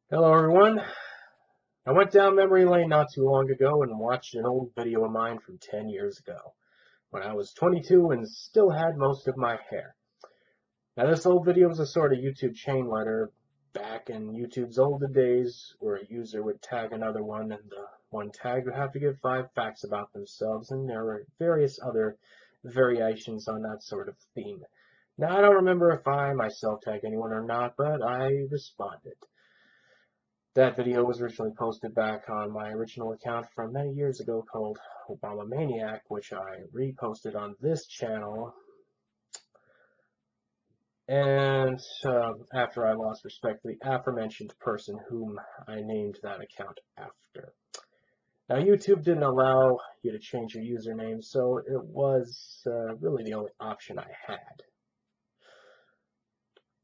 Hello everyone. I went down memory lane not too long ago and watched an old video of mine from 10 years ago, when I was 22 and still had most of my hair. Now this old video was a sort of YouTube chain letter back in YouTube's olden days, where a user would tag another one and the one tagged would have to give 5 facts about themselves, and there were various other variations on that sort of theme. Now I don't remember if I myself tagged anyone or not, but I responded. That video was originally posted back on my original account from many years ago called Obama Maniac, which I reposted on this channel. And after I lost respect for the aforementioned person whom I named that account after. Now, YouTube didn't allow you to change your username, so it was really the only option I had.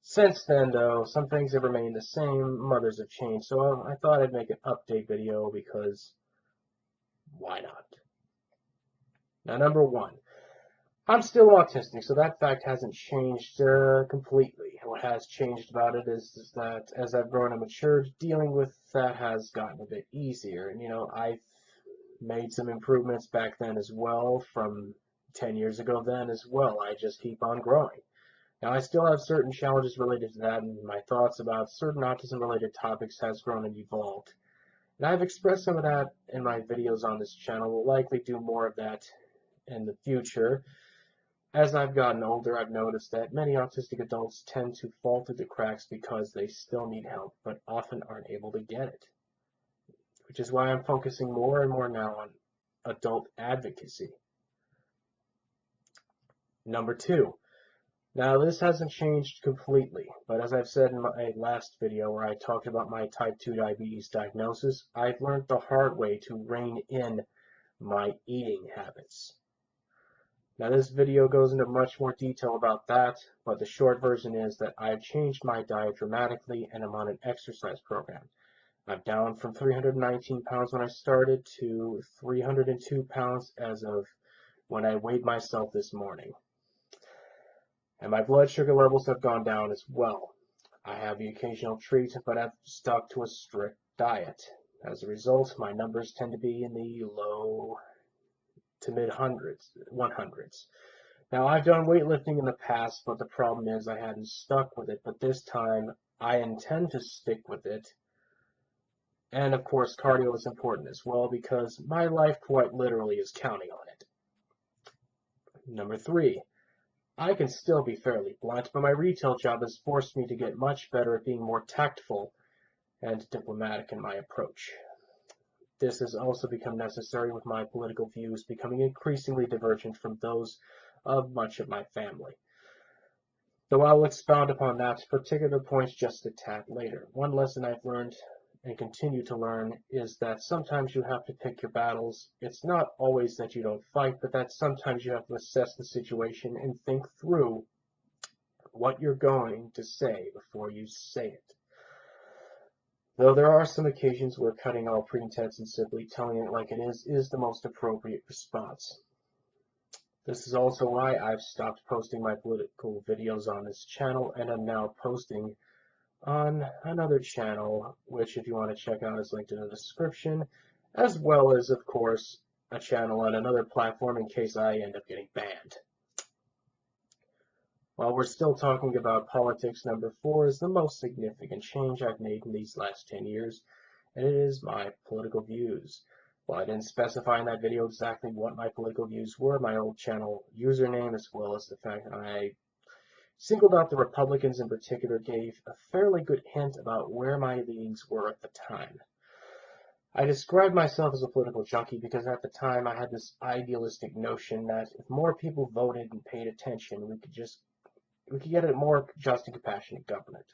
Since then, though, some things have remained the same, others have changed, so I thought I'd make an update video because why not? Now, number one, I'm still autistic, so that fact hasn't changed completely. What has changed about it is that as I've grown and matured, dealing with that has gotten a bit easier. And, I've made some improvements back then as well, from 10 years ago then as well. I just keep on growing. Now, I still have certain challenges related to that, and my thoughts about certain autism-related topics has grown and evolved. And I've expressed some of that in my videos on this channel. We'll likely do more of that in the future. As I've gotten older, I've noticed that many autistic adults tend to fall through the cracks because they still need help, but often aren't able to get it. Which is why I'm focusing more and more now on adult advocacy. Number two. Now, this hasn't changed completely, but as I've said in my last video where I talked about my type 2 diabetes diagnosis, I've learned the hard way to rein in my eating habits. Now, this video goes into much more detail about that, but the short version is that I've changed my diet dramatically and I'm on an exercise program. I'm down from 319 pounds when I started to 302 pounds as of when I weighed myself this morning. And my blood sugar levels have gone down as well. I have the occasional treat, but I've stuck to a strict diet. As a result, my numbers tend to be in the low to mid 100s. Now, I've done weightlifting in the past, but the problem is I hadn't stuck with it. But this time, I intend to stick with it. And of course, cardio is important as well because my life quite literally is counting on it. Number three, I can still be fairly blunt, but my retail job has forced me to get much better at being more tactful and diplomatic in my approach. This has also become necessary with my political views becoming increasingly divergent from those of much of my family. Though I will expound upon that particular point just a tad later. One lesson I've learned and continue to learn is that sometimes you have to pick your battles. It's not always that you don't fight, but that sometimes you have to assess the situation and think through what you're going to say before you say it. Though there are some occasions where cutting all pretense and simply telling it like it is the most appropriate response. This is also why I've stopped posting my political videos on this channel and am now posting on another channel, which if you want to check out is linked in the description, as well as, of course, a channel on another platform in case I end up getting banned. While we're still talking about politics, number four is the most significant change I've made in these last 10 years, and it is my political views. While I didn't specify in that video exactly what my political views were, my old channel username, as well as the fact that I singled out the Republicans in particular, gave a fairly good hint about where my leanings were at the time. I described myself as a political junkie because at the time I had this idealistic notion that if more people voted and paid attention, we could get a more just and compassionate government.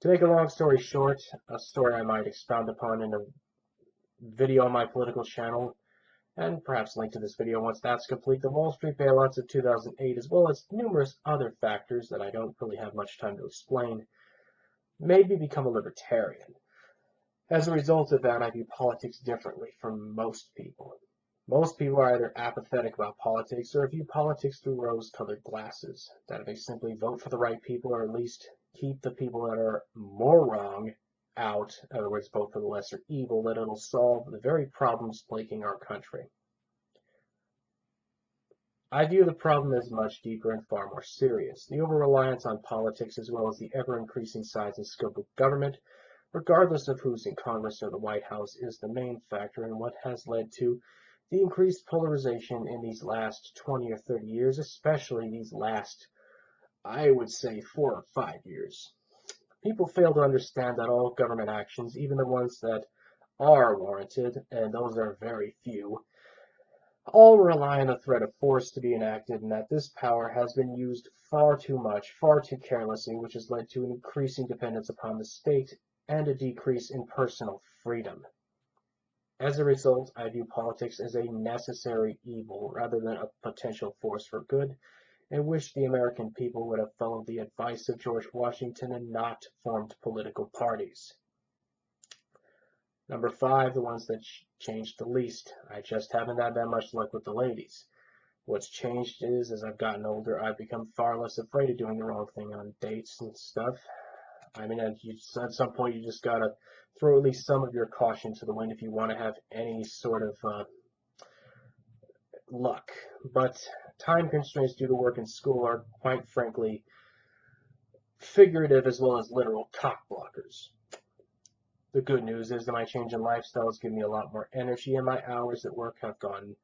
To make a long story short, a story I might expound upon in a video on my political channel, and perhaps link to this video once that's complete, the Wall Street bailouts of 2008, as well as numerous other factors that I don't really have much time to explain, made me become a libertarian. As a result of that, I view politics differently from most people. Most people are either apathetic about politics or view politics through rose-colored glasses, that they simply vote for the right people or at least keep the people that are more wrong out, in other words, vote for the lesser evil, that it'll solve the very problems plaguing our country. I view the problem as much deeper and far more serious. The over-reliance on politics, as well as the ever-increasing size and scope of government, regardless of who's in Congress or the White House, is the main factor in what has led to the increased polarization in these last 20 or 30 years, especially these last, I would say, 4 or 5 years. People fail to understand that all government actions, even the ones that are warranted, and those are very few, all rely on the threat of force to be enacted, and that this power has been used far too much, far too carelessly, which has led to an increasing dependence upon the state and a decrease in personal freedom. As a result, I view politics as a necessary evil rather than a potential force for good, and wish the American people would have followed the advice of George Washington and not formed political parties. Number 5, the ones that changed the least. I just haven't had that much luck with the ladies. What's changed is, as I've gotten older, I've become far less afraid of doing the wrong thing on dates and stuff. I mean, at some point, you just gotta throw at least some of your caution to the wind if you want to have any sort of luck. But time constraints due to work and school are, quite frankly, figurative as well as literal cock blockers. The good news is that my change in lifestyle has given me a lot more energy, and my hours at work have gone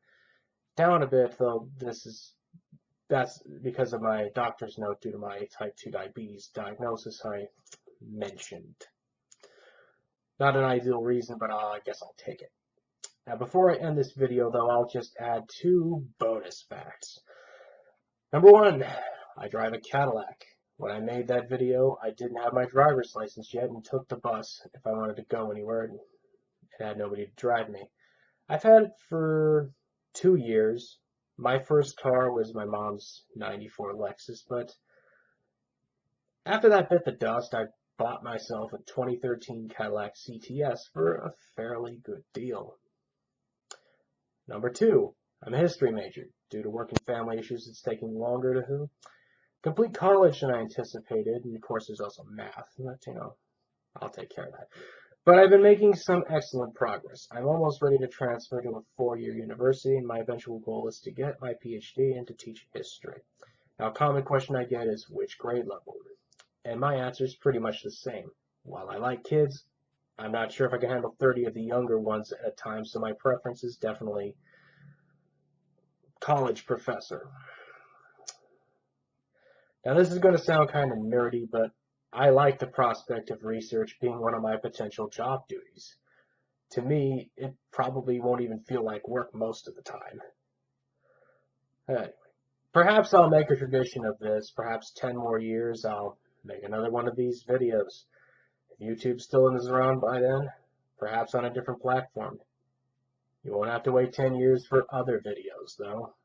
down a bit, though that's because of my doctor's note due to my type 2 diabetes diagnosis I mentioned. Not an ideal reason, but I guess I'll take it. Now, before I end this video, though, I'll just add 2 bonus facts. Number 1, I drive a Cadillac. When I made that video, I didn't have my driver's license yet and took the bus if I wanted to go anywhere and had nobody to drive me. I've had it for 2 years. My first car was my mom's '94 Lexus, but after that bit the dust, I bought myself a 2013 Cadillac CTS for a fairly good deal. Number 2, I'm a history major. Due to work and family issues, it's taking longer to complete college than I anticipated, and of course there's also math, but I'll take care of that. But I've been making some excellent progress. I'm almost ready to transfer to a 4-year university, and my eventual goal is to get my PhD and to teach history. Now, a common question I get is, which grade level? And my answer is pretty much the same. While I like kids, I'm not sure if I can handle 30 of the younger ones at a time, so my preference is definitely college professor. Now, this is going to sound kind of nerdy, but I like the prospect of research being one of my potential job duties. To me, it probably won't even feel like work most of the time. Anyway, perhaps I'll make a tradition of this. Perhaps 10 more years, I'll make another one of these videos. If YouTube still is around by then, perhaps on a different platform. You won't have to wait 10 years for other videos, though.